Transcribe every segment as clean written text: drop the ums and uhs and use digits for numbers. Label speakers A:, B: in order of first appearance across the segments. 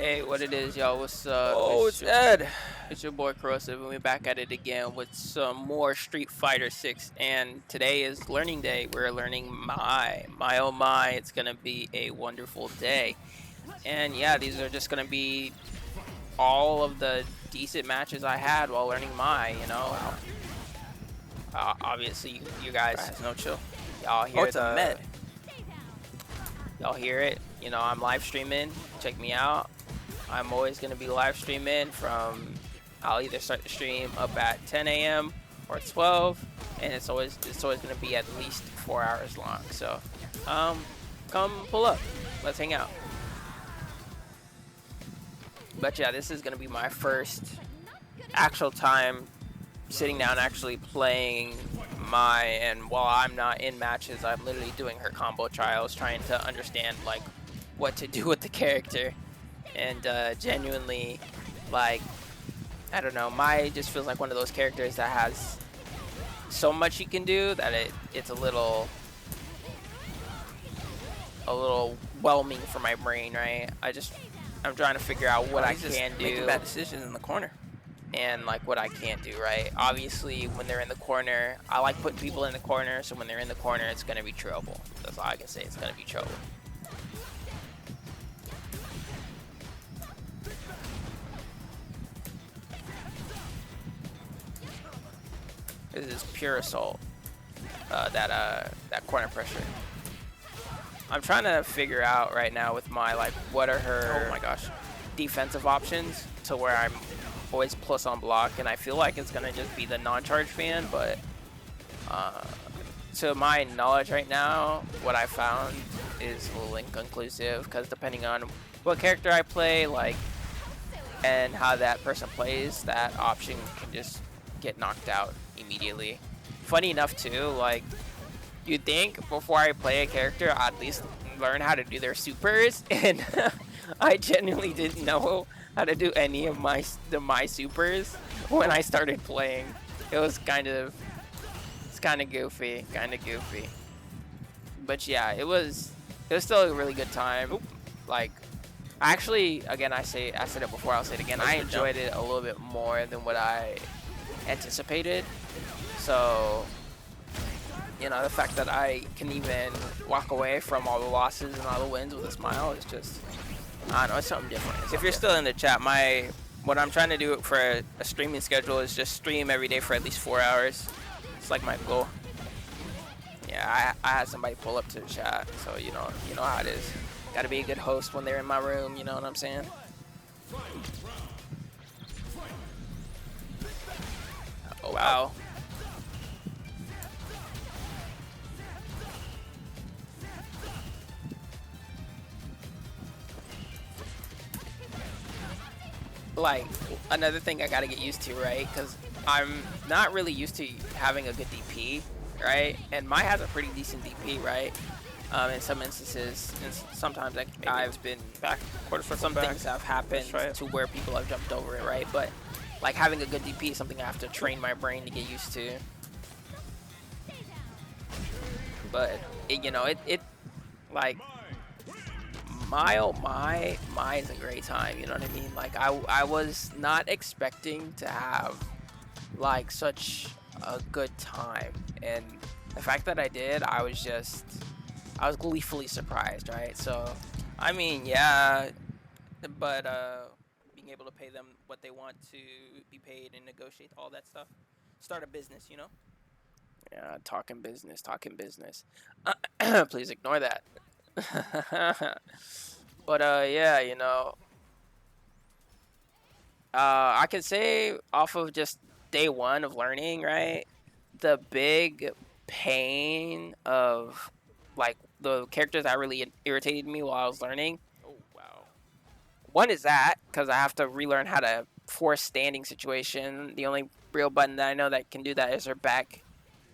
A: Hey, what it is, y'all? What's up?
B: Oh, it's Ed.
A: It's your boy Corrosive, and we're back at it again with some more Street Fighter 6. And today is learning day. We're learning My oh my, it's gonna be a wonderful day. And yeah, these are just gonna be all of the decent matches I had while learning
B: Wow.
A: Obviously, you guys,
B: Guys, no chill.
A: y'all
B: Oh,
A: hear
B: it's a med.
A: y'all hear it. I'm live streaming. Check me out. I'm always going to be live streaming I'll either start the stream up at 10 a.m. or 12, and it's always going to be at least 4 hours long. So, come pull up. Let's hang out. But yeah, this is going to be my first actual time sitting down actually playing and while I'm not in matches, I'm literally doing her combo trials, trying to understand like what to do with the character. And genuinely, like, I don't know, Mai just feels like one of those characters that has so much you can do that it's a little whelming for my brain, right? I'm trying to figure out what I can do,
B: making bad decisions in the corner.
A: and like what I can't do, right? Obviously, when they're in the corner, I like putting people in the corner, so when they're in the corner, it's gonna be trouble. That's all I can say. It's gonna be trouble. This is pure assault. That corner pressure. I'm trying to figure out right now with like what are her
B: Oh my gosh.
A: defensive options to where I'm always plus on block, and I feel like it's gonna just be the non-charge fan, but to my knowledge right now, what I found is a little inconclusive because depending on what character I play, like, and how that person plays, that option can just get knocked out immediately. Funny enough too, like, you'd think before I play a character, I'd at least learn how to do their supers, and I genuinely didn't know how to do any of my supers when I started playing. It was it's kind of goofy, But yeah, it was still a really good time.
B: Oop.
A: Like, actually, again, I said it before, I'll say it again. I
B: Good jump.
A: enjoyed it a little bit more than what I anticipated. So, the fact that I can even walk away from all the losses and all the wins with a smile is just, I don't know, it's something different. If you're still in the chat, what I'm trying to do for a streaming schedule is just stream every day for at least 4 hours. It's like my goal. Yeah, I had somebody pull up to the chat, so you know how it is. Got to be a good host when they're in my room. You know what I'm saying? Oh wow. Like, another thing I gotta get used to, right? Because I'm not really used to having a good DP, right? And Mai has a pretty decent DP, right? In some instances, and sometimes I've been
B: Back. Quarter circle
A: some
B: back.
A: things have happened to where people have jumped over it, right? But like having a good DP is something I have to train my brain to get used to. But it like my is a great time. You know what I mean? Like I was not expecting to have like such a good time, and the fact that I did, I was gleefully surprised, right? So, I mean, yeah, but being able to pay them what they want to be paid and negotiate all that stuff, start a business, you know? Yeah, talking business, talking business. Please ignore that. But yeah, I can say off of just day one of learning, right? The big pain of like the characters that really irritated me while I was learning.
B: Oh wow.
A: One is that because I have to relearn how to force standing situation. The only real button that I know that can do that is her back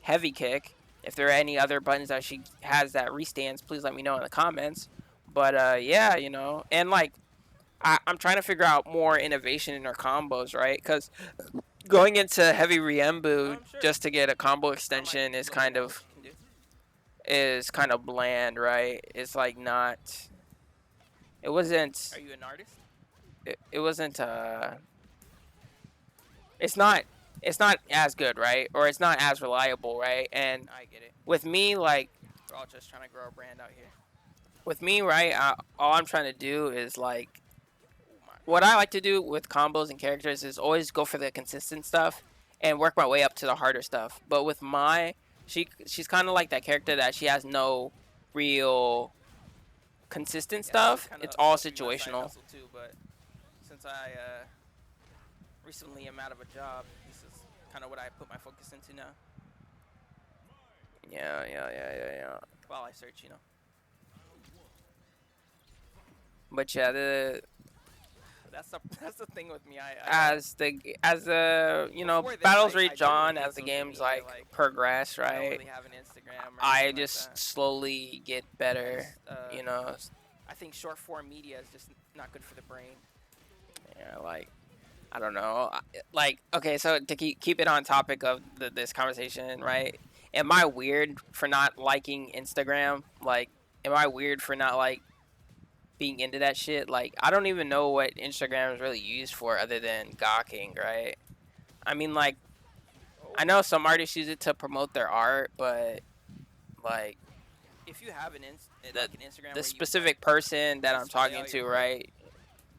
A: heavy kick. If there are any other buttons that she has that restands, please let me know in the comments. But yeah, and like I'm trying to figure out more innovation in her combos, right? Because going into heavy Riembu just to get a combo extension is kind of bland, right? It's like not. It wasn't.
B: Are you an artist?
A: it wasn't it's not as good, right? Or it's not as reliable, right? And
B: I get it.
A: with me, like
B: We're all just trying to grow a brand out here.
A: with me, right? All I'm trying to do is like
B: Oh my
A: what
B: god.
A: I like to do with combos and characters is always go for the consistent stuff and work my way up to the harder stuff. But with Mai, she's kind of like that character that she has no real consistent
B: Yeah, this is
A: stuff.
B: kind
A: It's
B: of
A: all
B: supposed to be my side
A: situational.
B: hustle too, but since I recently am out of a job, this is kind of what I put my focus into now.
A: Yeah.
B: While I search, you know.
A: But yeah, the
B: That's the thing with me.
A: as the
B: Before this,
A: battles
B: I
A: reach
B: didn't
A: on,
B: hate
A: as the
B: social
A: games
B: media.
A: like
B: Like
A: progress,
B: I don't
A: right?
B: really have an Instagram or
A: I
B: anything like
A: just
B: that.
A: slowly get
B: I
A: better,
B: just
A: you know.
B: I think short form media is just not good for the brain.
A: Yeah, like I don't know. Like, okay, so to keep it on topic of this conversation, right? Am I weird for not liking Instagram? Like, am I weird for not like being into that shit? Like, I don't even know what Instagram is really used for other than gawking, right? I mean, like,
B: Oh.
A: I know some artists use it to promote their art, but like
B: If you have
A: the
B: like an Instagram
A: the
B: where you
A: specific
B: like
A: person that I'm
B: display
A: talking
B: all your
A: to,
B: work,
A: right?
B: you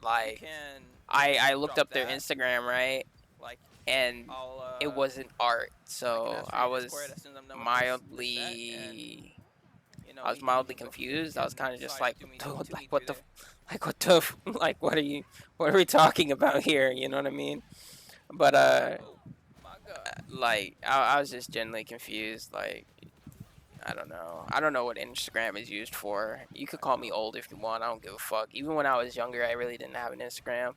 A: Like,
B: can
A: I looked
B: drop
A: up their
B: that.
A: Instagram, right?
B: Like
A: And
B: I'll
A: it wasn't art,
B: I can
A: so
B: ask for your Discord as soon as I'm done with this set, and you know
A: I was
B: we
A: mildly
B: can go.
A: confused.
B: We
A: I was
B: can
A: kind of just
B: slide
A: like,
B: through me
A: like
B: through
A: what the,
B: there.
A: like what the, like what are we talking about here? You know what I mean? But
B: Oh my god.
A: like I was just genuinely confused. Like I don't know. I don't know what Instagram is used for. You could
B: I
A: call me
B: don't.
A: old if you want. I don't give a fuck. Even when I was younger, I really didn't have an Instagram.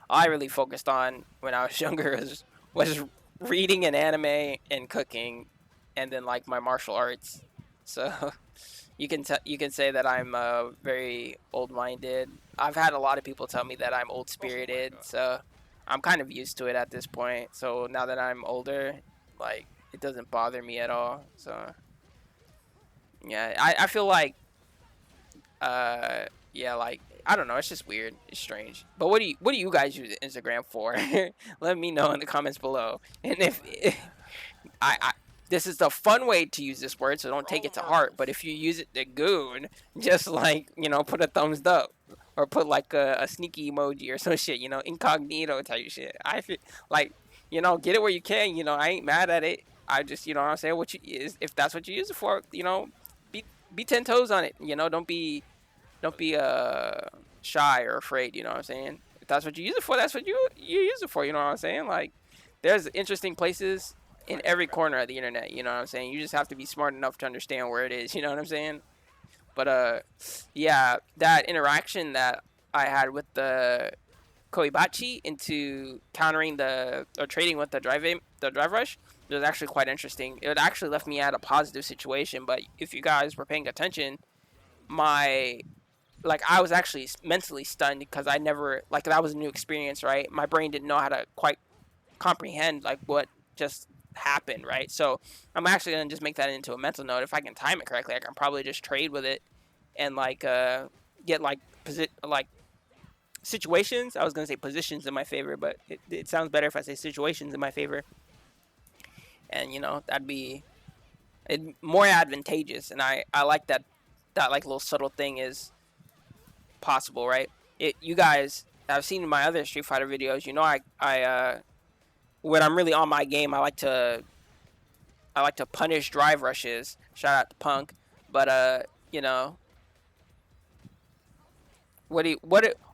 A: All I really focused on when I was younger was reading an anime and cooking, and then like my martial arts. So you can say that I'm very old minded. I've had a lot of people tell me that I'm old
B: Oh my
A: spirited,
B: god.
A: so I'm kind of used to it at this point. So now that I'm older, like it doesn't bother me at all. So yeah, I feel like yeah, like I don't know, it's just weird, it's strange. But what do you guys use Instagram for? Let me know in the comments below. And if I this is the fun way to use this word, so don't take
B: Oh
A: it to heart. But
B: Myrtles.
A: if you use it to goon, just like put a thumbs up or put like a sneaky emoji or some shit, incognito type shit. I feel like get it where you can. I ain't mad at it. I just what I'm saying. What you is if that's what you use it for, be 10 toes on it. Don't be shy or afraid. You know what I'm saying? If that's what you use it for, that's what you use it for. You know what I'm saying? Like there's interesting places in
B: Fine,
A: every
B: bro.
A: corner of the internet. You know what I'm saying? You just have to be smart enough to understand where it is. You know what I'm saying? But yeah, that interaction that I had with the Koibachi into countering or trading with the drive rush was actually quite interesting. It actually left me at a positive situation. But if you guys were paying attention, my like I was actually mentally stunned because I never like that was a new experience, right? My brain didn't know how to quite comprehend like what just happened, right? So I'm actually gonna just make that into a mental note. If I can time it correctly, I can probably just trade with it and like get like like situations. I was gonna say positions in my favor, but it sounds better if I say situations in my favor. And that'd be more advantageous. And I like that like little subtle thing is possible, right? You guys I've seen in my other Street Fighter videos. I when I'm really on my game, I like to punish drive rushes. Shout out to Punk, but you know,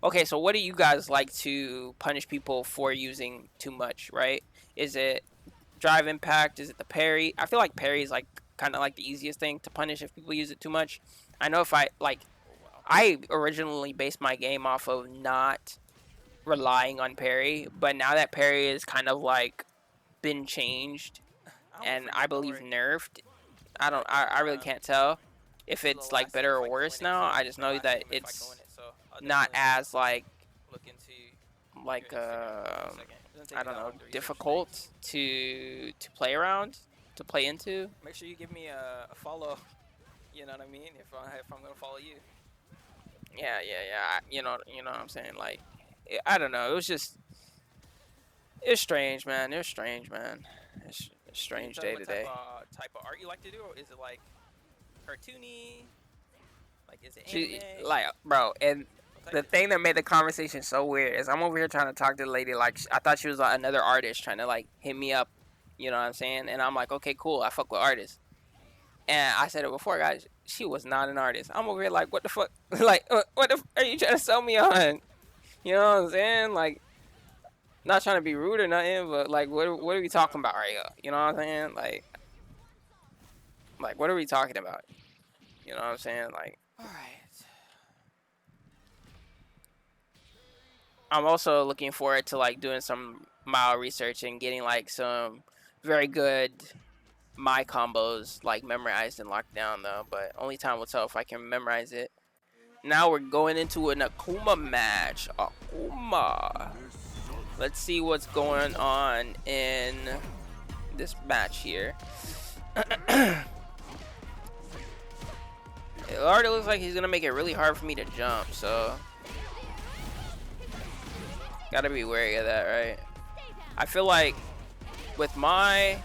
A: okay, so what do you guys like to punish people for using too much, right? Is it drive impact? Is it the parry? I feel like parry is like kind of like the easiest thing to punish if people use it too much. I know if I like
B: Oh wow.
A: I originally based my game off of not relying on parry, but now that parry is kind of like been changed
B: I won't
A: and
B: forget.
A: I
B: Don't
A: believe
B: worry.
A: nerfed.
B: But
A: I really can't tell if
B: this is the
A: it's like
B: last save
A: better
B: if
A: or
B: I go
A: worse
B: in it.
A: now.
B: So
A: I
B: it's
A: just
B: my
A: know
B: last
A: that
B: save if I go in
A: it's
B: it. So I'll
A: not
B: definitely
A: as like
B: look into your
A: like
B: Instagram for a second. It doesn't take
A: I
B: me
A: don't
B: that
A: know
B: long to research things.
A: difficult to play around to play into.
B: Make sure you give me a follow. You know what I mean? If I'm gonna follow you.
A: Yeah. You know what I'm saying. Like I don't know. It was just, it's strange, man. It's strange, man. It's a strange
B: Tell me
A: day
B: what
A: today.
B: type of art you like to do, or is it like cartoony? Like, is it
A: She
B: anime?
A: like, bro, and
B: What type
A: the
B: is it?
A: thing that made the conversation so weird is I'm over here trying to talk to the lady like I thought she was like another artist trying to like hit me up, you know what I'm saying? And I'm like, okay, cool, I fuck with artists. And I said it before, guys. She was not an artist. I'm over here like, what the fuck? Like, what the are you trying to sell me on? You know what I'm saying? Like, not trying to be rude or nothing, but like, what are we talking about right here? You know what I'm saying? Like, what are we talking about? You know what I'm saying? Like,
B: All right.
A: I'm also looking forward to like doing some mild research and getting like some very good Mai combos like memorized and locked down though. But only time will tell if I can memorize it. Now we're going into an Akuma match. Akuma. Let's see what's going on in this match here. It already looks like he's gonna make it really hard for me to jump, so gotta be wary of that, right? I feel like with my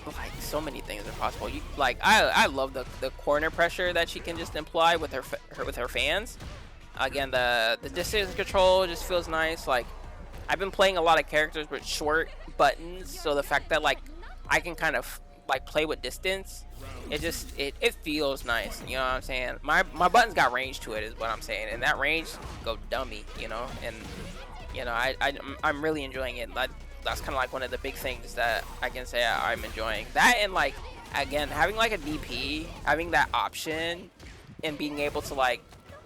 A: like so many things are possible. You like I love the corner pressure that she can just imply with her fans. Again, the distance control just feels nice. Like I've been playing a lot of characters with short buttons, so the fact that like I can kind of like play with distance, it feels nice. You know what I'm saying? My buttons got range to it, is what I'm saying, and that range go dummy. You know, and you know I'm really enjoying it. That's kind of like one of the big things that I can say I'm enjoying. That and like again having like a DP, having that option, and being able to like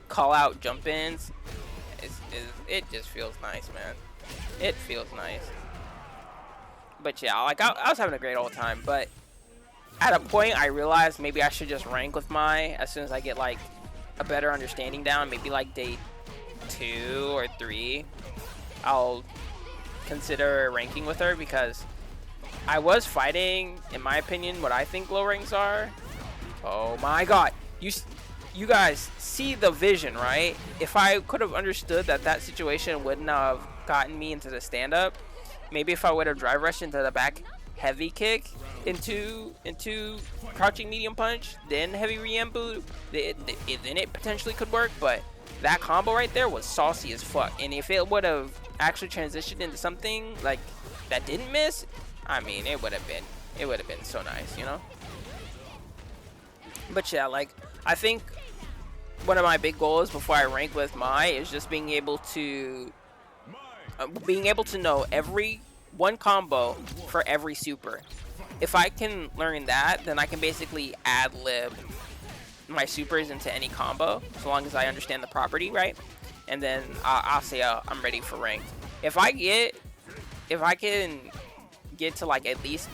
A: call out jump ins, it just feels nice, man. It feels nice. But yeah, like I was having a great old time, but at a point I realized maybe I should just rank with Mai as soon as I get like a better understanding down. Maybe like day 2 or 3, I'll consider ranking with her, because I was fighting, in my opinion, what I think low ranks are. Oh my god, you guys see the vision, right? If I could have understood that situation wouldn't have gotten me into the stand-up, maybe if I would have drive rushed into the back heavy kick into crouching medium punch, then heavy re-embo, then it potentially could work. But that combo right there was saucy as fuck, and if it would have actually transitioned into something like that didn't miss, I mean, it would have been so nice, you know? But yeah, like I think one of my big goals before I rank with Mai is just being able to know every one combo for every super. If I can learn that, then I can basically ad-lib my supers into any combo, so long as I understand the property, right? And then I'll say I'm ready for ranked. If I can get to like at least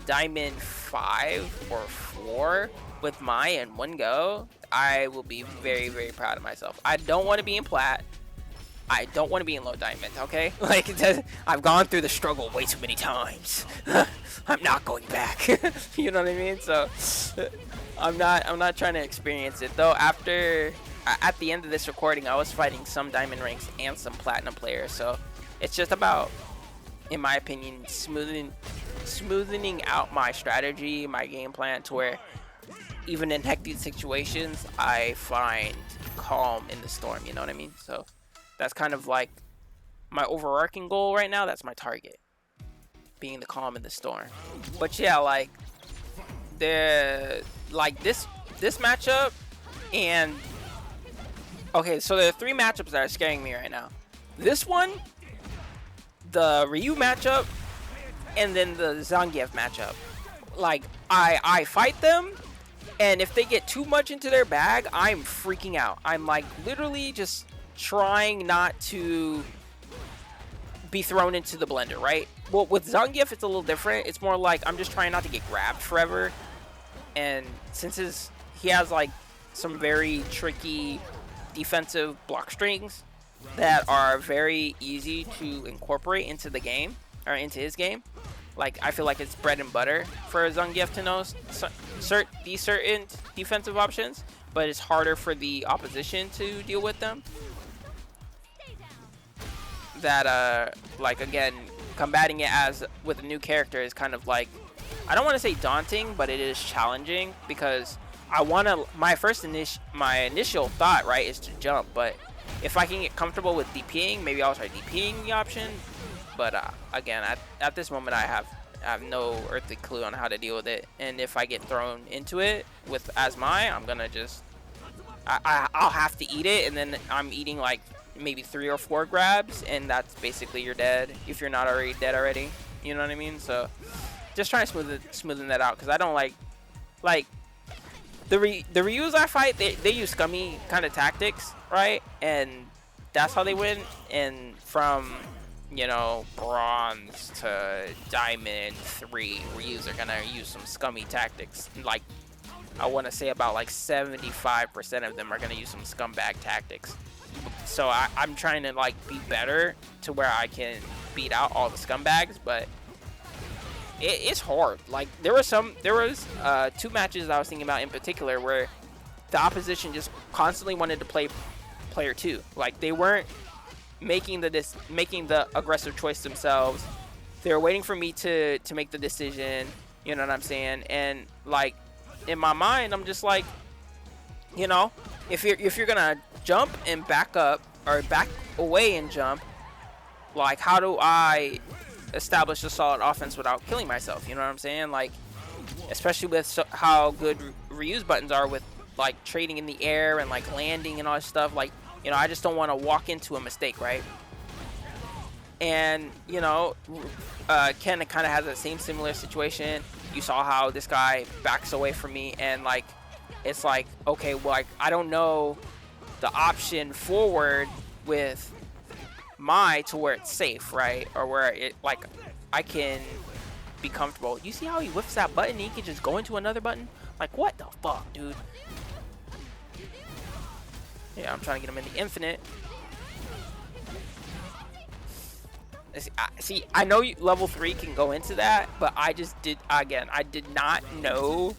A: diamond 5 or 4 with Mai in one go, I will be very, very proud of myself. I don't want to be in plat. I don't want to be in low diamond, okay? Like, I've gone through the struggle way too many times. I'm not going back. You know what I mean? So I'm not trying to experience it though. After at the end of this recording, I was fighting some diamond ranks and some platinum players. So it's just about, in my opinion, smoothing out my strategy, my game plan, to where even in hectic situations, I find calm in the storm. You know what I mean? So that's kind of like my overarching goal right now. That's my target, being the calm in the storm. But yeah, like this matchup, and okay, so there are 3 matchups that are scaring me right now. This one, the Ryu matchup, and then the Zangief matchup. Like I fight them, and if they get too much into their bag, I'm freaking out. I'm like literally just trying not to be thrown into the blender, right? Well, with Zangief, it's a little different. It's more like I'm just trying not to get grabbed forever. And since he has like some very tricky defensive block strings that are very easy to incorporate into the game, or into his game, like I feel like it's bread and butter for Zangief to know these certain defensive options. but it's harder for the opposition to deal with them. That like again, combating it as with a new character is kind of like, I don't want to say daunting, but it is challenging because I want to. My initial thought, right, is to jump, but if I can get comfortable with DPing, maybe I'll try DPing the option. But again, at this moment, I have no earthly clue on how to deal with it, and if I get thrown into it with Mai, I'm gonna just I'll have to eat it, and then I'm eating like maybe 3 or 4 grabs, and that's basically you're dead if you're not already dead already. You know what I mean? So just trying to smoothen that out, because I don't like the Ryus I fight. They use scummy kind of tactics, right? And that's how they win. And from, you know, bronze to diamond 3, Ryus are gonna use some scummy tactics. Like, I want to say about like 75% of them are gonna use some scumbag tactics. So I'm trying to like be better to where I can beat out all the scumbags, but it's hard. Like there was 2 matches I was thinking about in particular where the opposition just constantly wanted to play player 2. Like they weren't making the aggressive choice themselves. They were waiting for me to make the decision. You know what I'm saying? And like in my mind, I'm just like, you know, if you're gonna jump and back up or back away and jump, like how do I establish a solid offense without killing myself? You know what I'm saying? Like, especially with how good Ryu's buttons are with like trading in the air and like landing and all this stuff. Like, you know, I just don't want to walk into a mistake, right? And you know, Ken kind of has the same similar situation. You saw how this guy backs away from me, and like it's like, okay, well, like I don't know the option forward with Mai to where it's safe, right? Or where it like I can be comfortable. You see how he whiffs that button and he can just go into another button? Like, what the fuck, dude? Yeah, I'm trying to get him in the infinite. See, I know level 3 can go into that, but I did not know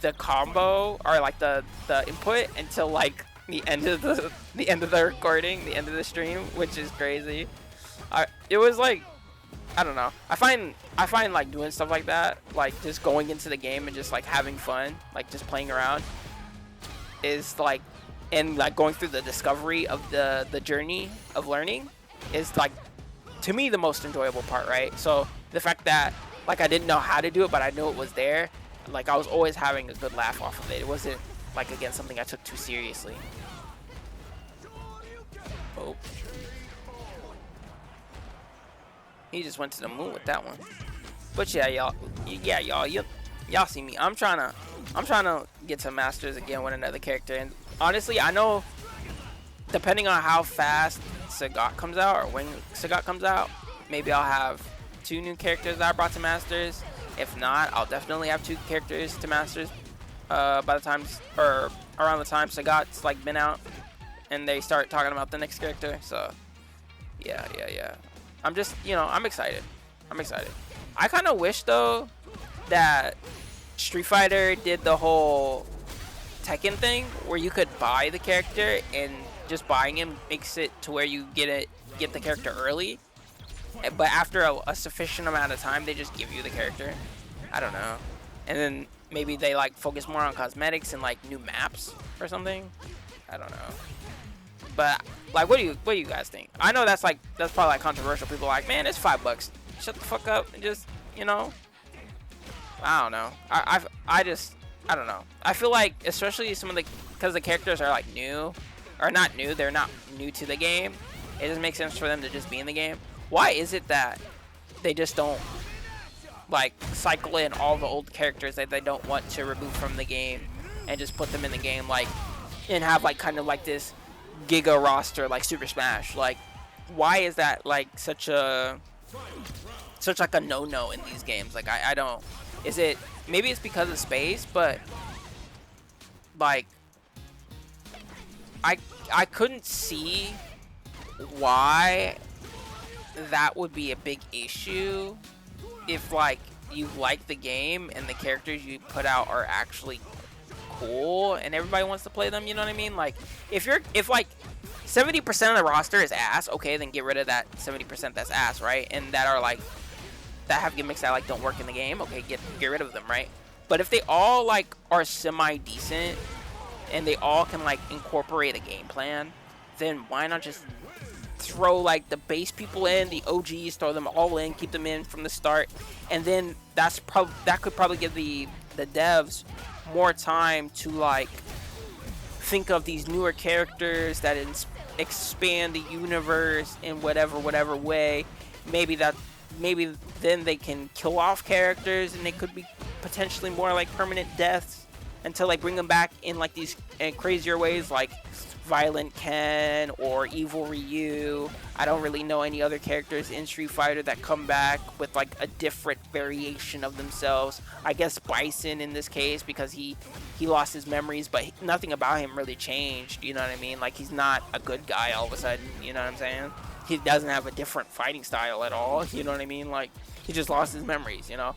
A: the combo or like the input until like the end of the recording, the end of the stream, which is crazy. It was like, I don't know. I find like doing stuff like that, like just going into the game and just like having fun, like just playing around, is like, and like going through the discovery of the journey of learning is like, to me, the most enjoyable part, right? So the fact that like I didn't know how to do it, but I knew it was there, like I was always having a good laugh off of it. It wasn't like, again, something I took too seriously. Oh, he just went to the moon with that one. But yeah, y'all see me. I'm trying to get to masters again with another character, and honestly, I know depending on how fast Sagat comes out or when Sagat comes out, maybe I'll have 2 new characters that I brought to masters. If not, I'll definitely have 2 characters to masters by the time, or around the time Sagat's like been out and they start talking about the next character. So yeah. I'm just, you know, I'm excited. I kind of wish though that Street Fighter did the whole Tekken thing where you could buy the character, and just buying him makes it to where you get the character early, but after a sufficient amount of time they just give you the character. I don't know. And then maybe they like focus more on cosmetics and like new maps or something. I don't know. But like, what do you guys think? I know that's probably like controversial. People are like, man, it's $5. Shut the fuck up and just, you know. I don't know. I don't know. I feel like, especially because the characters are like new, or not new, they're not new to the game. It doesn't make sense for them to just be in the game. Why is it that they just don't like cycle in all the old characters that they don't want to remove from the game and just put them in the game, like, and have like kind of like this giga roster like Super Smash? Like, why is that like such like a no-no in these games? Like, I don't. Is it, maybe it's because of space, but like I couldn't see why that would be a big issue if like you like the game and the characters you put out are actually cool and everybody wants to play them, you know what I mean? Like if like 70% of the roster is ass, okay, then get rid of that 70% that's ass, right? And that are like that have gimmicks that like don't work in the game, okay, get rid of them, right? But if they all like are semi decent and they all can like incorporate a game plan, then why not just throw like the base people in, the OGs, throw them all in, keep them in from the start, and then that could probably give the devs more time to like think of these newer characters that expand the universe in whatever way. Maybe then they can kill off characters and they could be potentially more like permanent deaths until like bring them back in like these crazier ways, like Violent Ken or Evil Ryu. I don't really know any other characters in Street Fighter that come back with like a different variation of themselves. I guess Bison in this case, because he lost his memories, but nothing about him really changed, you know what I mean? Like he's not a good guy all of a sudden, you know what I'm saying? He doesn't have a different fighting style at all, you know what I mean? Like he just lost his memories, you know?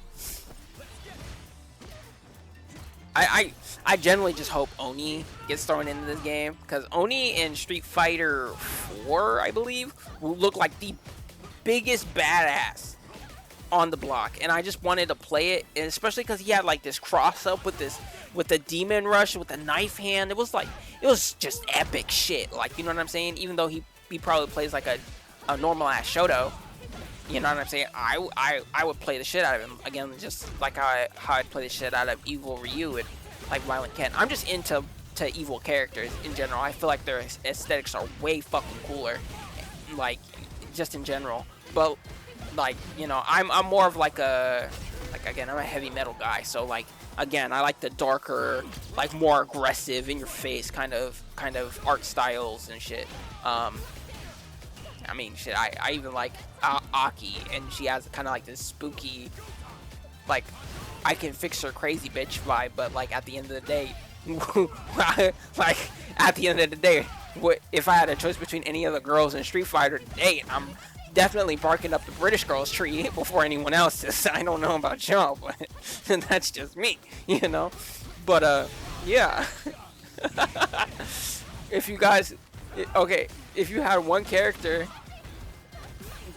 A: I generally just hope Oni gets thrown into this game, because Oni in Street Fighter 4, I believe, will look like the biggest badass on the block, and I just wanted to play it, and especially because he had like this cross up with the demon rush with the knife hand. It was just epic shit, like, you know what I'm saying? Even though he probably plays like a normal ass Shoto, you know what I'm saying? I would play the shit out of him again, just like how I'd play the shit out of Evil Ryu and like Violent Ken. I'm just into evil characters in general. I feel like their aesthetics are way fucking cooler, like just in general. But like, you know, I'm more of like again, I'm a heavy metal guy, so like again, I like the darker, like more aggressive, in your face kind of art styles and shit. I mean, shit, I even like Aki, and she has kind of like this spooky, like, I can fix her crazy bitch vibe, but like at the end of the day, like at the end of the day, if I had a choice between any of the girls in Street Fighter today, I'm definitely barking up the British girls tree before anyone else is. I don't know about y'all, but that's just me, you know? But yeah. If you guys, okay, if you had one character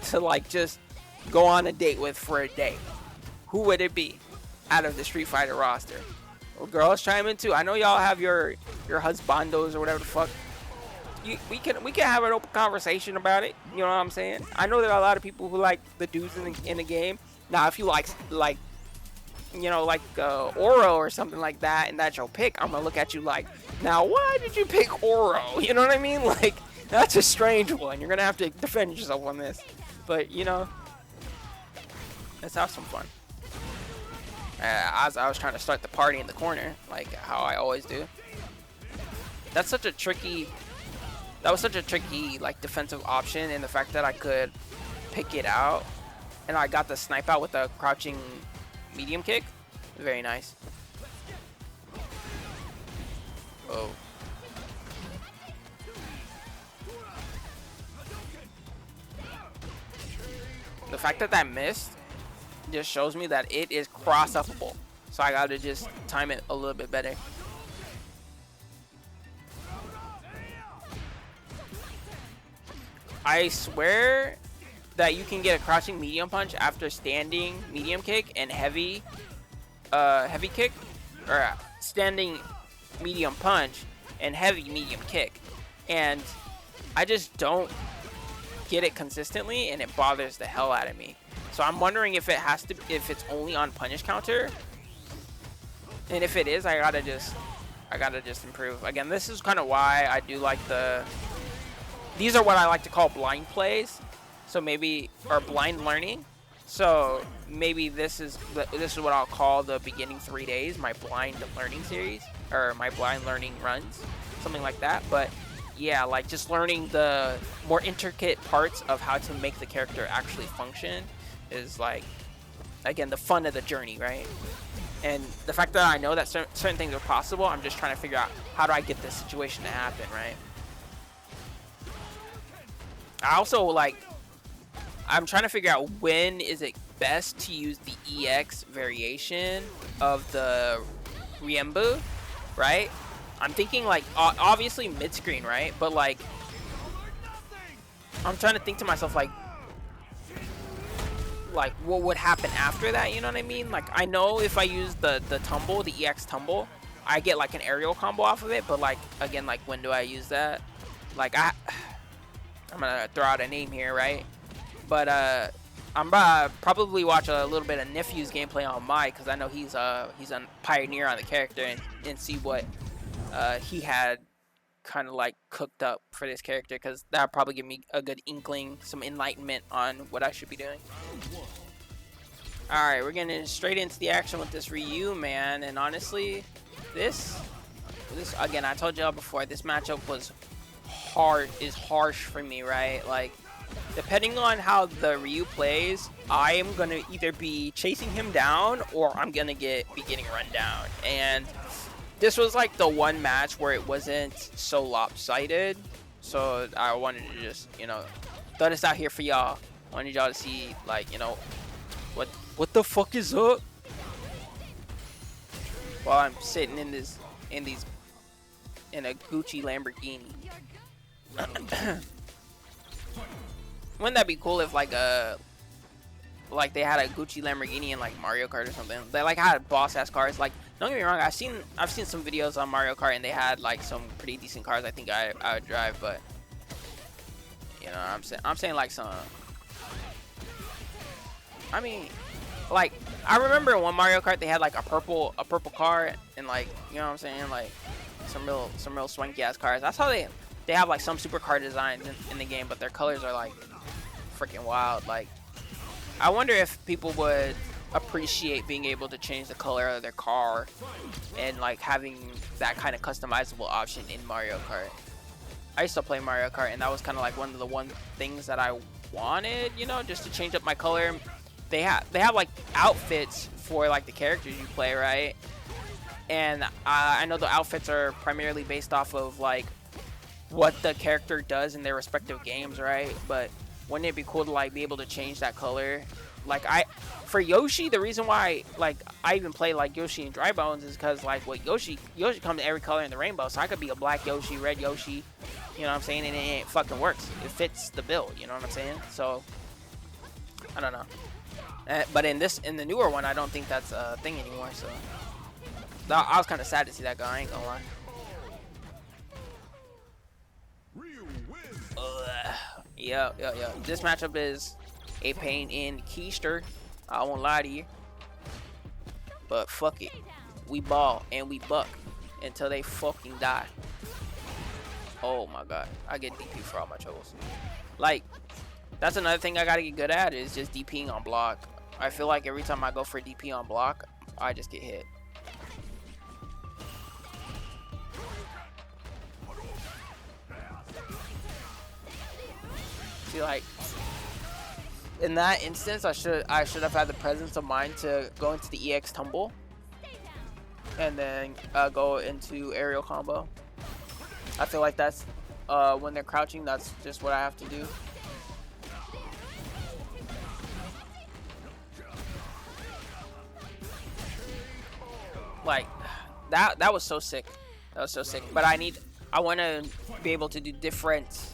A: to like just go on a date with for a day, who would it be out of the Street Fighter roster? Well, girls chime in too. I know y'all have your husbandos or whatever the fuck. We can have an open conversation about it. You know what I'm saying? I know there are a lot of people who like the dudes in the game. Now, if you like you know, like Oro or something like that, and that's your pick, I'm gonna look at you like, now why did you pick Oro? You know what I mean? Like, that's a strange one. You're gonna have to defend yourself on this. But you know, let's have some fun. As I was trying to start the party in the corner, like how I always do. That was such a tricky like defensive option, and the fact that I could pick it out and I got the snipe out with a crouching medium kick, very nice. Oh. The fact that that missed just shows me that it is cross-uppable. So I gotta just time it a little bit better. I swear that you can get a crouching medium punch after standing medium kick and heavy kick, or standing medium punch and heavy medium kick, and I just don't get it consistently, and it bothers the hell out of me. So I'm wondering if if it's only on punish counter, and if it is, I gotta just improve. Again, this is kind of why I do like these are what I like to call blind plays. So maybe, or blind learning. So maybe this is what I'll call the beginning 3 days, my blind learning series, or my blind learning runs, something like that. But yeah, like just learning the more intricate parts of how to make the character actually function is like, again, the fun of the journey, right? And the fact that I know that certain things are possible, I'm just trying to figure out how do I get this situation to happen, right? I also like, I'm trying to figure out when is it best to use the EX variation of the Riembu, right? I'm thinking like obviously mid-screen, right? But like I'm trying to think to myself like what would happen after that, you know what I mean? Like I know if I use the tumble, the EX tumble, I get like an aerial combo off of it, but like again, like when do I use that? Like I'm gonna throw out a name here, right? But I'm probably watch a little bit of Nephew's gameplay on Mai, because I know he's a pioneer on the character, and see what he had kind of like cooked up for this character, because that'll probably give me a good inkling, some enlightenment on what I should be doing. Alright, we're getting straight into the action with this Ryu, man, and honestly, this again, I told y'all before, this matchup was harsh for me, right? Like, depending on how the Ryu plays, I am gonna either be chasing him down or I'm gonna be getting run down. And this was like the one match where it wasn't so lopsided, so I wanted to just, you know, throw this out here for y'all. Wanted y'all to see, like, you know, what the fuck is up? While I'm sitting in a Gucci Lamborghini. Wouldn't that be cool if like they had a Gucci Lamborghini in like Mario Kart or something? They like had boss ass cars. Like, don't get me wrong, I've seen some videos on Mario Kart and they had like some pretty decent cars. I think I would drive, but you know, I'm saying like some. I mean, like I remember in one Mario Kart they had like a purple car, and like, you know what I'm saying, like some real swanky ass cars. That's how they have like some supercar designs in the game, but their colors are like freaking wild. Like, I wonder if people would appreciate being able to change the color of their car and like having that kind of customizable option in Mario Kart. I used to play Mario Kart, and that was kind of like one of the things that I wanted, you know, just to change up my color. They have like outfits for like the characters you play, right? And I know the outfits are primarily based off of like what the character does in their respective games, right? But wouldn't it be cool to like be able to change that color? Like for Yoshi, the reason why like I even play like Yoshi and Dry Bones is because like what Yoshi comes in every color in the rainbow, so I could be a black Yoshi, red Yoshi, you know what I'm saying, and it fucking works. It fits the bill, you know what I'm saying? So I don't know. But in the newer one, I don't think that's a thing anymore. So I was kind of sad to see that go. I ain't gonna lie. Yo. This matchup is a pain in keister. I won't lie to you. But fuck it. We ball and we buck until they fucking die. Oh my god. I get DP for all my troubles. Like, that's another thing I gotta get good at, is just DPing on block. I feel like every time I go for DP on block, I just get hit. See, like in that instance, I should have had the presence of mind to go into the EX tumble and then go into aerial combo. I feel like that's when they're crouching, that's just what I have to do. Like that was so sick. That was so sick. But I want to be able to do different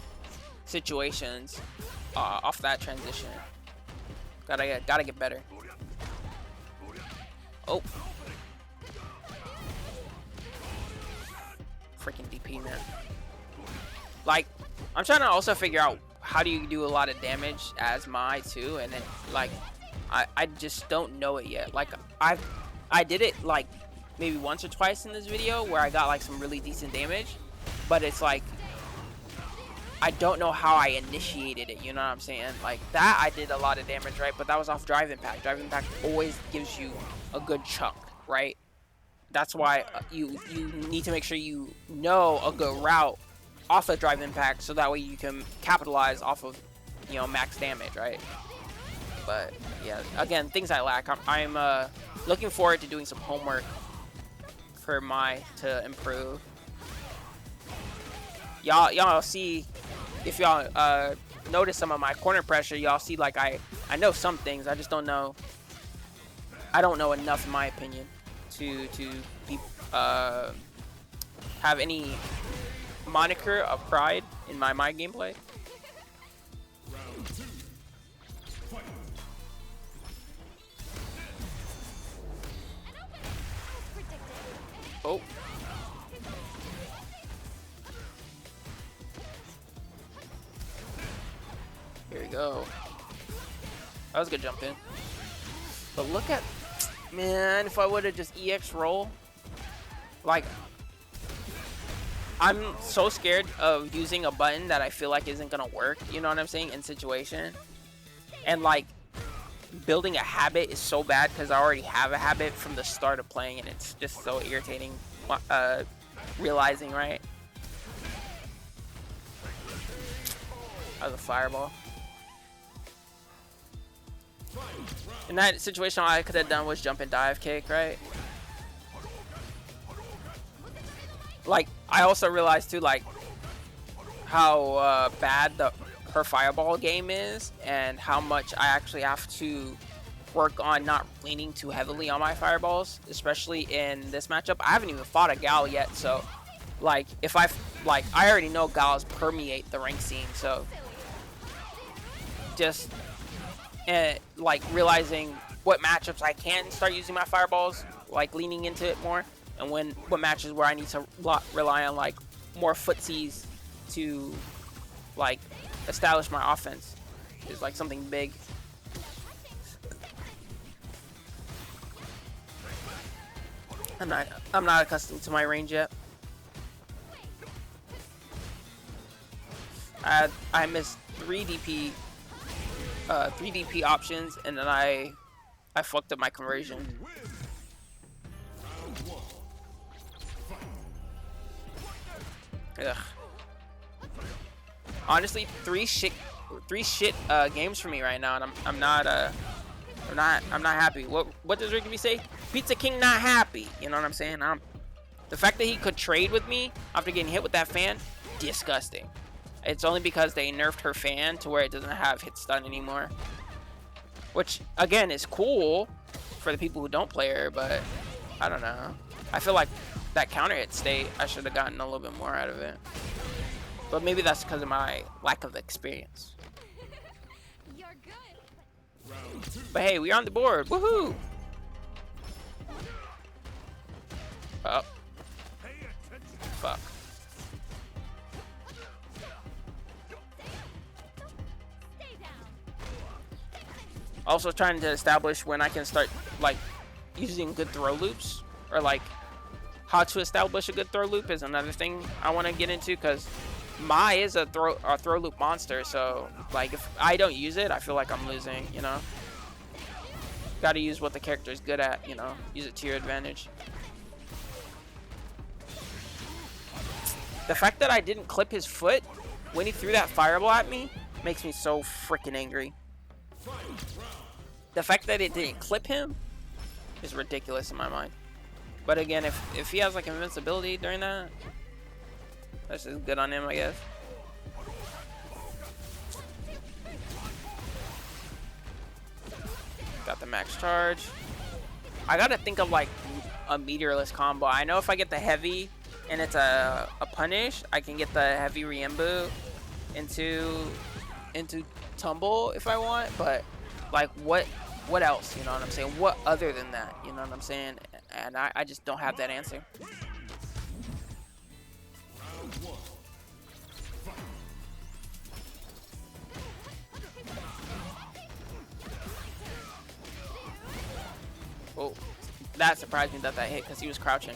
A: situations off that transition. Gotta get better. Oh, freaking DP, man. Like, I'm trying to also figure out how do you do a lot of damage as Mai too, and then like I just don't know it yet. Like I did it like maybe once or twice in this video where I got like some really decent damage, but it's like I don't know how I initiated it, you know what I'm saying? Like that I did a lot of damage, right? But that was off drive impact. Drive impact always gives you a good chunk, right? That's why you need to make sure you know a good route off of drive impact, so that way you can capitalize off of, you know, max damage, right? But yeah, again, things I lack. I'm looking forward to doing some homework for Mai to improve. Y'all see, if y'all notice some of my corner pressure, y'all see like I know some things, I just don't know. I don't know enough, in my opinion, to be have any moniker of pride in my gameplay. Oh. Here we go. That was a good jump in. But look at, man, if I would have just EX roll, like, I'm so scared of using a button that I feel like isn't gonna work, you know what I'm saying, in situation. And like, building a habit is so bad because I already have a habit from the start of playing, and it's just so irritating realizing, right? That was a fireball. In that situation, all I could have done was jump and dive kick, right? Like, I also realized too, like, how bad her fireball game is, and how much I actually have to work on not leaning too heavily on my fireballs, especially in this matchup. I haven't even fought a Gal yet, so like, if I already know Gals permeate the rank scene, so just like realizing what matchups I can start using my fireballs, like leaning into it more, and what matches where I need to rely on like more footsies to like establish my offense is like something big. I'm not accustomed to my range yet. I missed 3 DP options, and then I fucked up my conversion. Ugh. Honestly, three shit games for me right now, and I'm not happy. What does Ricky say? Pizza King not happy. You know what I'm saying? The fact that he could trade with me after getting hit with that fan, disgusting. It's only because they nerfed her fan to where it doesn't have hit stun anymore, which again is cool for the people who don't play her, but I don't know. I feel like that counter hit state, I should have gotten a little bit more out of it, but maybe that's because of my lack of experience. But hey, we're on the board. Woohoo! Oh. Fuck. Also trying to establish when I can start like using good throw loops, or like how to establish a good throw loop is another thing I want to get into, because Mai is a throw loop monster. So like if I don't use it, I feel like I'm losing, you know. Got to use what the character is good at, you know. Use it to your advantage. The fact that I didn't clip his foot when he threw that fireball at me makes me so freaking angry. The fact that it didn't clip him is ridiculous in my mind. But again, if he has like invincibility during that, that's just good on him, I guess. Got the max charge. I gotta think of like a meteorless combo. I know if I get the heavy and it's a punish, I can get the heavy Riembu into tumble if I want, but like what else, you know what I'm saying? What other than that, you know what I'm saying? And I just don't have that answer. Oh, that surprised me that hit because he was crouching.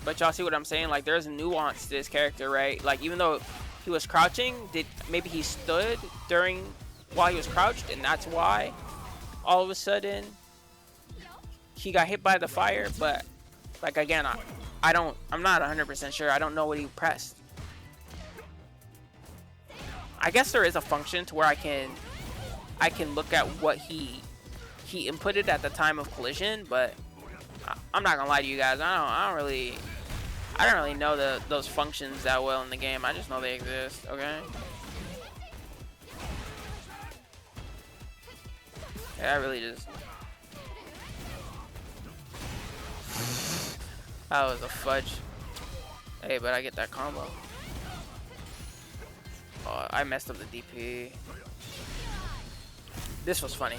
A: But y'all see what I'm saying? Like, there's a nuance to this character, right? Like, even though he was crouching, maybe he stood while he was crouched, and that's why all of a sudden he got hit by the fire. But like, again, I'm not 100% sure. I don't know what he pressed. I guess there is a function to where I can look at what he inputted at the time of collision, but I'm not gonna lie to you guys. I don't really know those functions that well in the game. I just know they exist. Okay. Yeah, I really just. That was a fudge. Hey, but I get that combo. Oh, I messed up the DP. This was funny.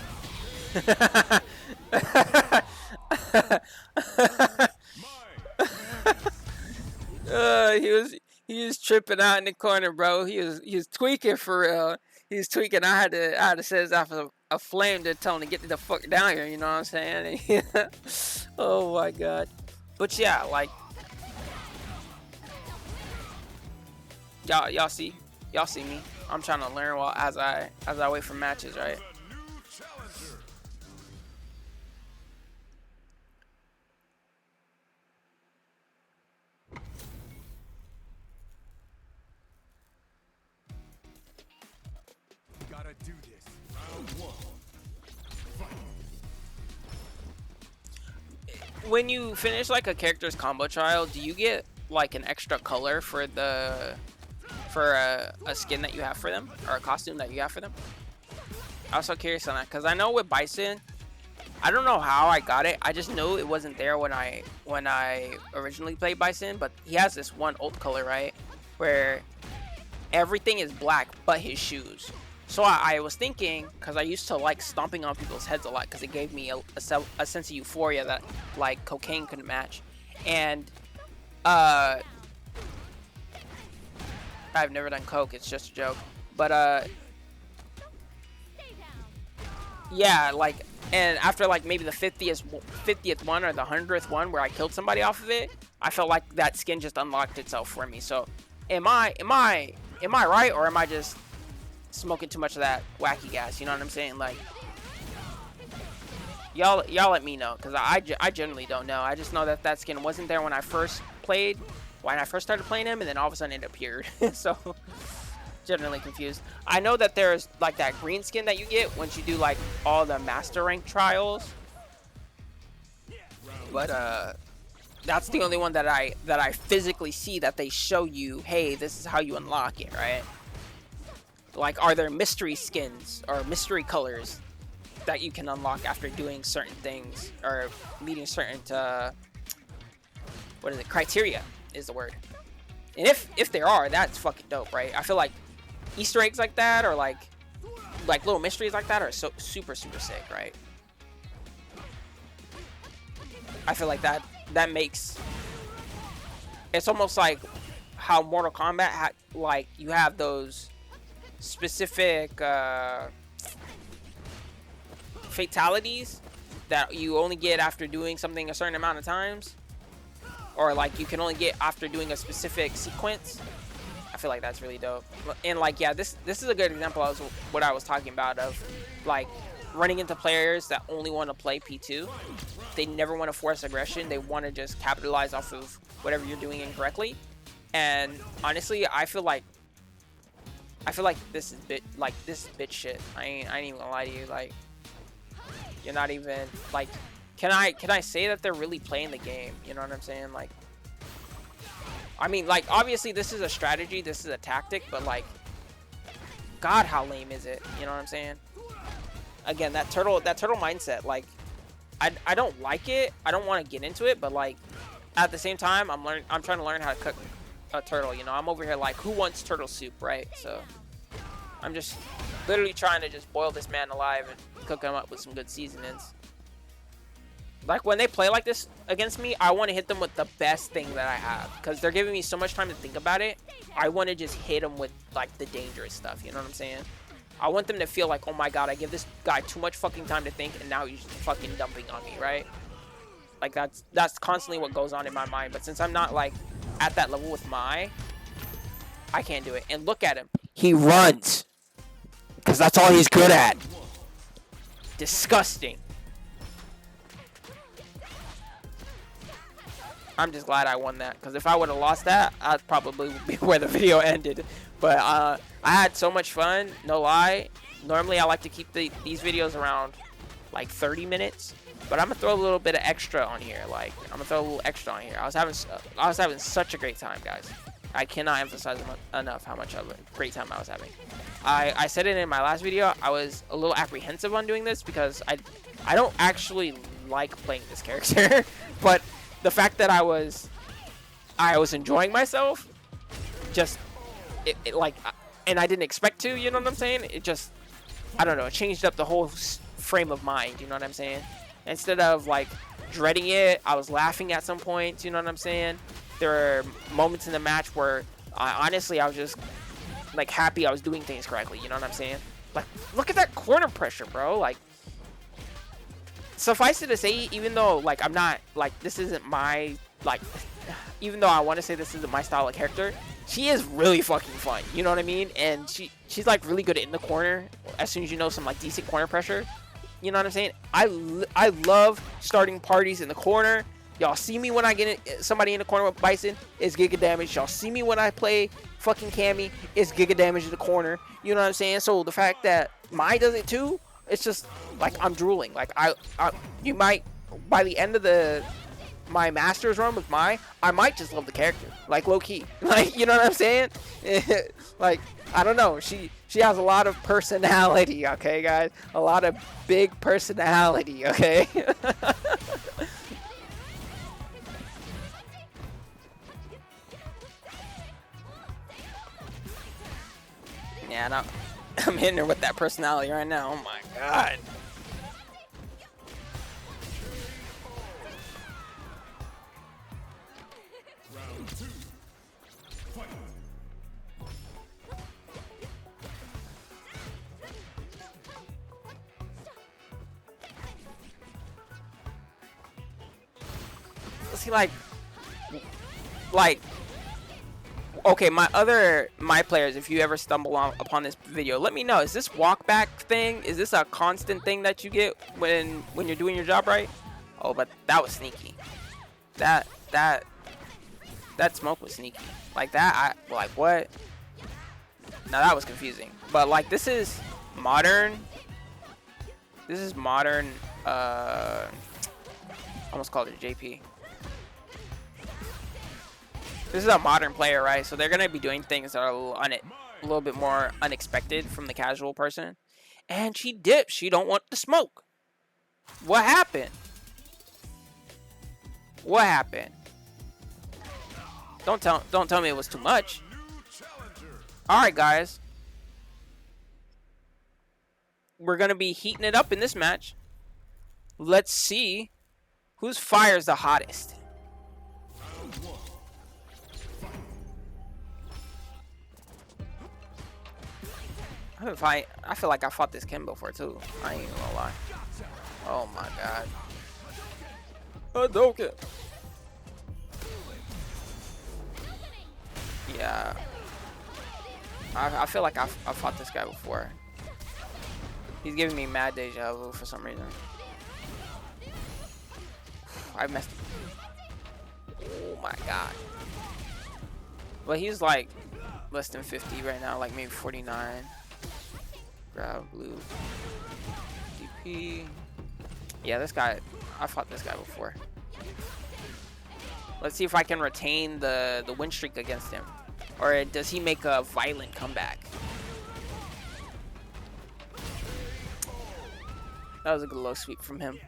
A: He was tripping out in the corner, bro. He was tweaking for real. He was tweaking. I had to set his off a flame to tell him to get the fuck down here. You know what I'm saying? Oh my god. But yeah, like y'all see me. I'm trying to learn while as I wait for matches, right?
C: Gotta do this. Round 1. Fight.
A: When you finish like a character's combo trial, do you get like an extra color for a skin that you have for them or a costume that you have for them? I was so curious on that because I know with Bison, I don't know how I got it. I just know it wasn't there when I originally played Bison, but he has this one ult color, right, where everything is black but his shoes. So I was thinking, because I used to like stomping on people's heads a lot because it gave me a sense of euphoria that like cocaine couldn't match. And I've never done coke, it's just a joke. But yeah, like, and after like maybe the 50th one or the 100th one where I killed somebody off of it, I felt like that skin just unlocked itself for me. So am I right, or am I just smoking too much of that wacky gas? You know what I'm saying? Like, y'all let me know, because I generally don't know. I just know that skin wasn't there when I first started playing him, and then all of a sudden it appeared. So generally confused. I know that there's like that green skin that you get once you do like all the master rank trials, but that's the only one that I physically see that they show you, hey, this is how you unlock it, right? Like, are there mystery skins or mystery colors that you can unlock after doing certain things or meeting certain criteria is the word. And if there are, that's fucking dope, right? I feel like Easter eggs like that, or like little mysteries like that, are so super sick, right? I feel like that makes, it's almost like how Mortal Kombat like you have those specific fatalities that you only get after doing something a certain amount of times, or like you can only get after doing a specific sequence. I feel like that's really dope. And like, yeah, this is a good example of what I was talking about, of like running into players that only want to play P2. They never want to force aggression. They want to just capitalize off of whatever you're doing incorrectly. And honestly, I feel like this is bitch shit. I ain't even gonna lie to you. Like, you're not even like, can I say that they're really playing the game? You know what I'm saying? Like, I mean, like, obviously this is a strategy, this is a tactic, but like, God, how lame is it? You know what I'm saying? Again, that turtle mindset, like, I don't like it. I don't want to get into it, but like, at the same time, I'm trying to learn how to cook a turtle. You know, I'm over here like, who wants turtle soup, right? So I'm just literally trying to just boil this man alive and cook him up with some good seasonings. Like, when they play like this against me, I want to hit them with the best thing that I have, because they're giving me so much time to think about it. I want to just hit them with like the dangerous stuff. You know what I'm saying? I want them to feel like, oh my god, I give this guy too much fucking time to think, and now he's fucking dumping on me, right? Like, that's constantly what goes on in my mind. But since I'm not like at that level with Mai, I can't do it. And look at him, he runs, because that's all he's good at. Disgusting. I'm just glad I won that, because if I would have lost that, I'd probably be where the video ended. But I had so much fun, no lie. Normally I like to keep these videos around like 30 minutes, but I'm gonna throw a little bit of extra on here. Like, I'm gonna throw a little extra on here. I was having such a great time, guys. I cannot emphasize enough how much of a great time I was having. I said it in my last video. I was a little apprehensive on doing this because I don't actually like playing this character, but the fact that I was enjoying myself, just it like, and I didn't expect to, you know what I'm saying? It just, I don't know, it changed up the whole frame of mind, you know what I'm saying? Instead of like dreading it, I was laughing at some points, you know what I'm saying? There were moments in the match where honestly I was just like happy I was doing things correctly, you know what I'm saying? Like, look at that corner pressure, bro. Like, suffice it to say, even though like I'm not like, this isn't my like, even though I want to say this isn't my style of character, she is really fucking fun, you know what I mean? And she's like really good in the corner as soon as you know some like decent corner pressure, you know what I'm saying? I love starting parties in the corner. Y'all see me when I get somebody in the corner with Bison, it's giga damage. Y'all see me when I play fucking Cammy, it's giga damage in the corner, you know what I'm saying? So the fact that Mai does it too, it's just like I'm drooling. Like you might, by the end of my Masters run with Mai, I might just love the character, like low key, like, you know what I'm saying? Like, I don't know, she has a lot of personality, okay guys, a lot of big personality, okay? Yeah, no, I'm hitting her with that personality right now. Oh my god.
C: Round 2. Fight.
A: See, like, okay, my players, if you ever stumble upon this video, let me know. Is this walk back thing, is this a constant thing that you get when you're doing your job right? Oh, but that was sneaky. That smoke was sneaky. Like that, like what? Now that was confusing. But like, this is modern. This is modern. Almost called it JP. This is a modern player, right? So they're gonna be doing things that are a little bit more unexpected from the casual person. And she dips. She don't want the smoke. What happened? What happened? Don't tell me it was too much. All right, guys. We're gonna be heating it up in this match. Let's see whose fire is the hottest. I feel like I fought this Ken before too. I ain't even gonna lie. Oh my god. Hadouken. Yeah. I feel like I fought this guy before. He's giving me mad deja vu for some reason. I messed up. Oh my god. But he's like less than 50 right now, like maybe 49. Grab blue. DP. Yeah, this guy, I fought this guy before. Let's see if I can retain the win streak against him. Or does he make a violent comeback? That was a good low sweep from him.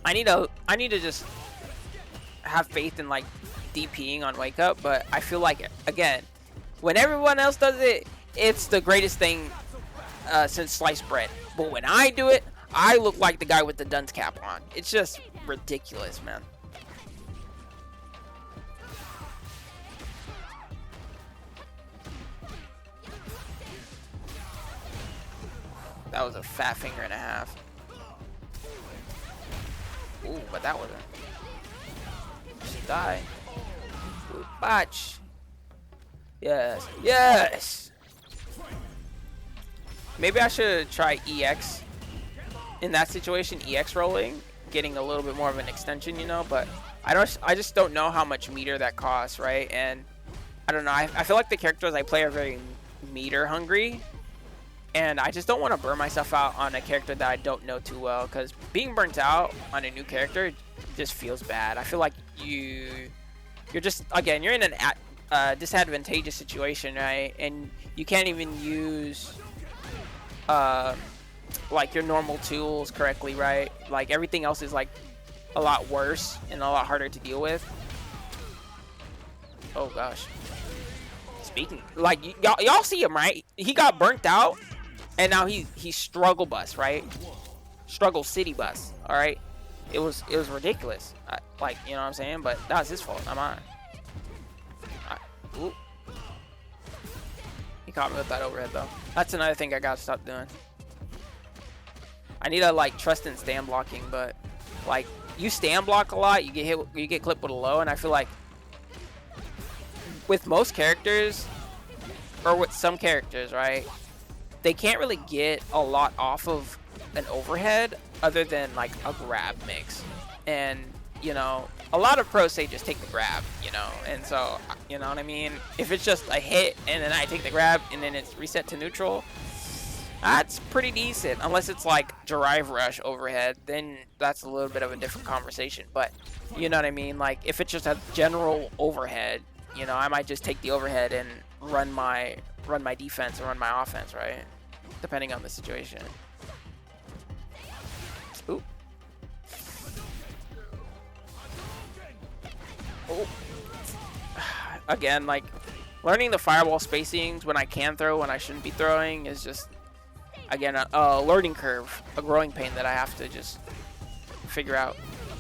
A: I need to just have faith in like DPing on Wake Up, but I feel like, again, when everyone else does it, it's the greatest thing since sliced bread. But when I do it, I look like the guy with the dunce cap on. It's just ridiculous, man. That was a fat finger and a half. Ooh, but that wasn't. She died. Ooh, botch. Yes. Yes. Maybe I should try EX in that situation. EX rolling, getting a little bit more of an extension, you know. But I just don't know how much meter that costs, right? And I don't know. I feel like the characters I play are very meter hungry. And I just don't want to burn myself out on a character that I don't know too well, because being burnt out on a new character just feels bad. I feel like you're just, again, you're in an disadvantageous situation, right? And you can't even use like your normal tools correctly, right? Like everything else is like a lot worse and a lot harder to deal with. Oh gosh. Speaking, like y'all see him, right? He got burnt out, and now he's struggle bus, right? Struggle city bus. All right. It was ridiculous. Like, you know what I'm saying? But that was his fault, not mine. Ooh. He caught me with that overhead though. That's another thing I gotta stop doing. I need to like trust in stand blocking, but like you stand block a lot, you get clipped with a low, and I feel like with most characters, or with some characters, right, they can't really get a lot off of an overhead other than like a grab mix. And you know, a lot of pros say just take the grab, you know, and so, you know what I mean? If it's just a hit and then I take the grab and then it's reset to neutral, that's pretty decent. Unless it's like drive rush overhead, then that's a little bit of a different conversation. But you know what I mean? Like if it's just a general overhead, you know, I might just take the overhead and run my defense or run my offense, right? Depending on the situation. Ooh. Oh. Again, like learning the fireball spacings when I can throw, when I shouldn't be throwing is just, again, a learning curve, a growing pain that I have to just figure out.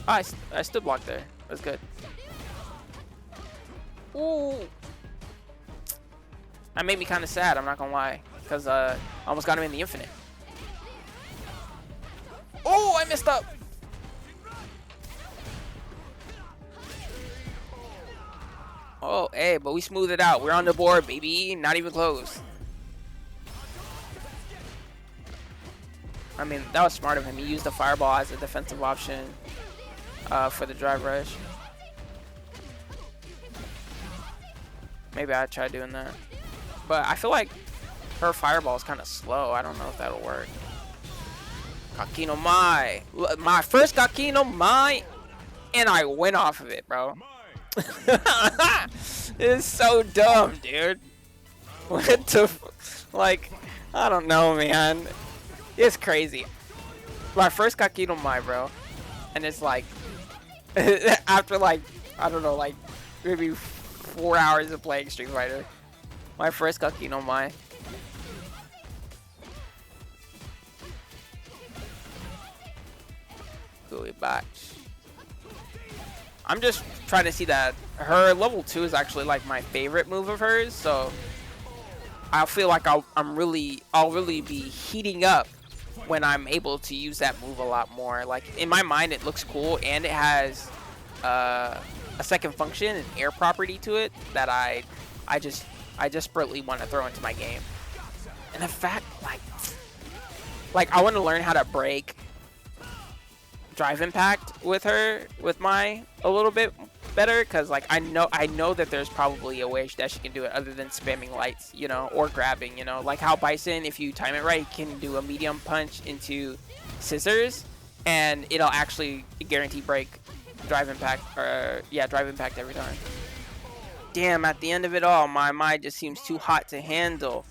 A: Oh, I stood blocked there. That's good. Ooh. That made me kind of sad, I'm not gonna lie, because I almost got him in the infinite. Oh, I messed up. Oh, hey, but we smoothed it out. We're on the board, baby. Not even close. I mean, that was smart of him. He used the fireball as a defensive option for the drive rush. Maybe I'd try doing that. But I feel like her fireball is kind of slow. I don't know if that'll work. W.Mai. My first W.Mai, and I went off of it, bro. It's so dumb, dude. What the like, I don't know, man. It's crazy. My first W.Mai, bro. And it's like after like, I don't know, like maybe 4 hours of playing Street Fighter. My first W.Mai. Gooey batch. I'm just trying to see that her level 2 is actually like my favorite move of hers, so I feel like I'll really be heating up when I'm able to use that move a lot more. Like in my mind, it looks cool, and it has a second function, an air property to it that I desperately want to throw into my game. And the fact, like I want to learn how to break drive impact with Mai a little bit better, because like I know that there's probably a way that she can do it other than spamming lights, you know, or grabbing, you know, like how Bison, if you time it right, can do a medium punch into scissors and it'll actually guarantee break drive impact, or yeah, drive impact every time. Damn, at the end of it all, my Mai just seems too hot to handle.